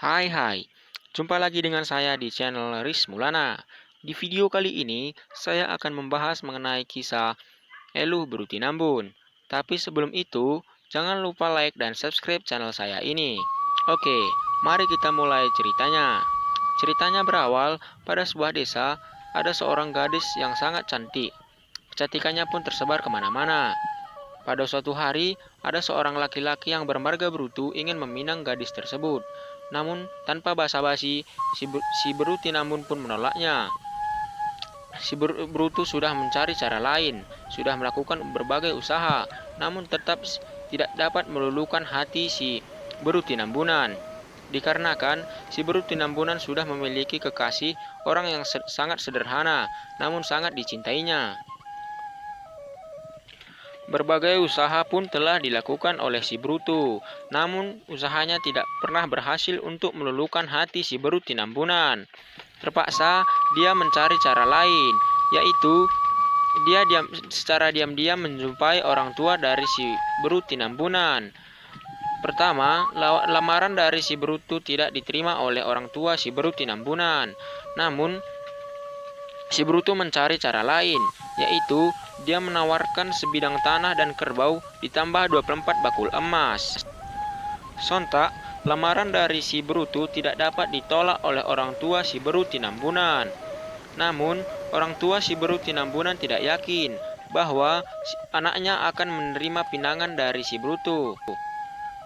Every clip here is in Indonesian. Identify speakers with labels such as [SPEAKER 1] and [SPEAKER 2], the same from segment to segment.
[SPEAKER 1] Hai, jumpa lagi dengan saya di channel Riz Mulana. Di video kali ini, saya akan membahas mengenai kisah Eluh Brutinambun. Tapi sebelum itu, jangan lupa like dan subscribe channel saya ini. Oke, mari kita mulai ceritanya. Ceritanya berawal pada sebuah desa, ada seorang gadis yang sangat cantik. Kecantikannya pun tersebar kemana-mana. Pada suatu hari, ada seorang laki-laki yang bermarga Brutu ingin meminang gadis tersebut. Namun, tanpa basa-basi, si Brutinambun pun menolaknya. Brutu sudah mencari cara lain, sudah melakukan berbagai usaha, namun tetap tidak dapat meluluhkan hati si Brutinambunan. Dikarenakan si Brutinambunan sudah memiliki kekasih, orang yang sangat sederhana, namun sangat dicintainya. Berbagai usaha pun telah dilakukan oleh si Brutu, namun usahanya tidak pernah berhasil untuk meluluhkan hati si Brutinambunan. Terpaksa dia mencari cara lain, yaitu dia secara diam-diam menjumpai orang tua dari si Brutinambunan. Pertama, lamaran dari si Brutu tidak diterima oleh orang tua si Brutinambunan. Namun, si Brutu mencari cara lain, yaitu dia menawarkan sebidang tanah dan kerbau ditambah 24 bakul emas. Sontak, lamaran dari si Brutu tidak dapat ditolak oleh orang tua si Brutinambunan. Namun, orang tua si Brutinambunan tidak yakin bahwa anaknya akan menerima pinangan dari si Brutu.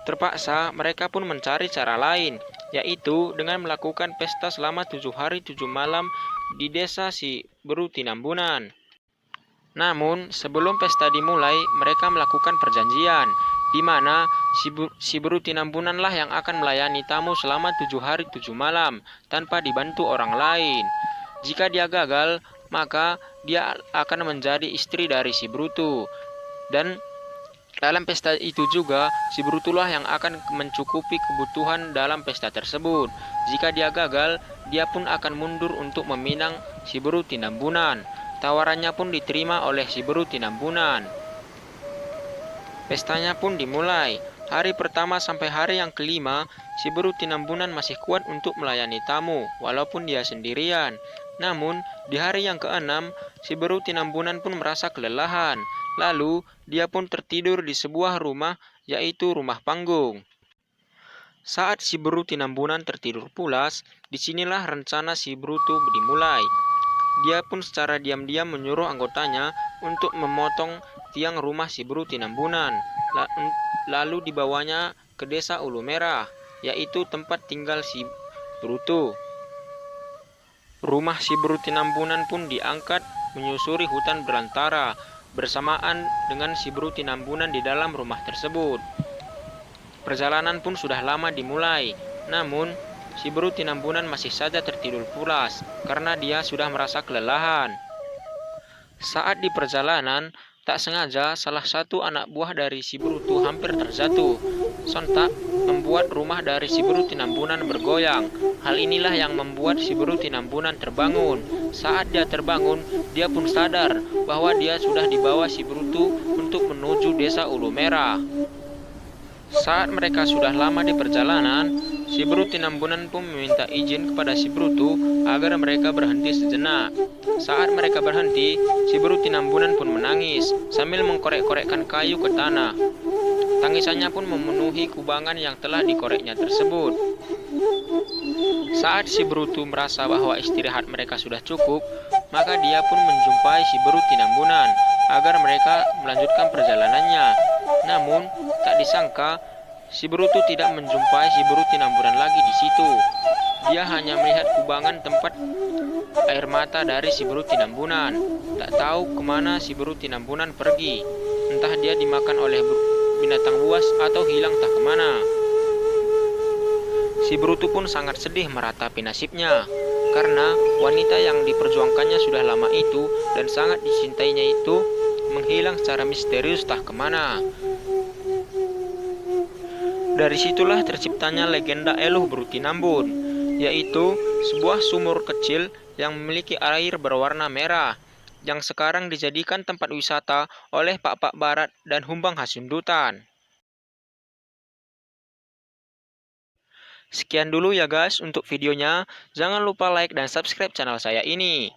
[SPEAKER 1] Terpaksa mereka pun mencari cara lain, yaitu dengan melakukan pesta selama 7 hari 7 malam di desa si Brutinambunan. Namun, sebelum pesta dimulai, mereka melakukan perjanjian, di mana si Brutinambunanlah yang akan melayani tamu selama 7 hari 7 malam, tanpa dibantu orang lain. Jika dia gagal, maka dia akan menjadi istri dari si Brutu. Dan dalam pesta itu juga, si Brutulah yang akan mencukupi kebutuhan dalam pesta tersebut. Jika dia gagal, dia pun akan mundur untuk meminang si Brutinambunan. Tawarannya pun diterima oleh si Brutinambunan. Pestanya pun dimulai. Hari pertama sampai hari yang kelima, si Brutinambunan masih kuat untuk melayani tamu, walaupun dia sendirian. Namun, di hari yang keenam, si Brutinambunan pun merasa kelelahan. Lalu, dia pun tertidur di sebuah rumah, yaitu rumah panggung. Saat si Brutinambunan tertidur pulas, disinilah rencana si Brutu dimulai. Dia pun secara diam-diam menyuruh anggotanya untuk memotong tiang rumah si Brutinambunan, lalu dibawanya ke desa Ulu Merah, yaitu tempat tinggal si Brutu. Rumah si Brutinambunan pun diangkat menyusuri hutan belantara, bersamaan dengan si Brutinambunan di dalam rumah tersebut. Perjalanan pun sudah lama dimulai, namun si Brutinambunan masih saja tertidur pulas karena dia sudah merasa kelelahan. Saat di perjalanan, tak sengaja salah satu anak buah dari si Brutu hampir terjatuh. Sontak membuat rumah dari si Brutinambunan bergoyang. Hal inilah yang membuat si Brutinambunan terbangun. Saat dia terbangun, dia pun sadar bahwa dia sudah dibawa si Brutu untuk menuju desa Ulu Merah. Saat mereka sudah lama di perjalanan, si Brutinambunan pun meminta izin kepada si Brutu agar mereka berhenti sejenak. Saat mereka berhenti, si Brutinambunan pun menangis sambil mengkorek-korekkan kayu ke tanah. Tangisannya pun memenuhi kubangan yang telah dikoreknya tersebut. Saat si Brutu merasa bahwa istirahat mereka sudah cukup, maka dia pun menjumpai si Brutinambunan agar mereka melanjutkan perjalanannya. Namun, tak disangka, si Brutu tidak menjumpai si Brutinambunan lagi di situ. Dia hanya melihat kubangan tempat air mata dari si Brutinambunan. Tak tahu kemana si Brutinambunan pergi. Entah dia dimakan oleh binatang buas atau hilang tak kemana. Si Brutu pun sangat sedih meratapi nasibnya, karena wanita yang diperjuangkannya sudah lama itu dan sangat dicintainya itu menghilang secara misterius tak kemana. Dari situlah terciptanya legenda Eluh Brutinambun, yaitu sebuah sumur kecil yang memiliki air berwarna merah, yang sekarang dijadikan tempat wisata oleh Pak-Pak Barat dan Humbang Hasundutan. Sekian dulu ya guys untuk videonya. Jangan lupa like dan subscribe channel saya ini.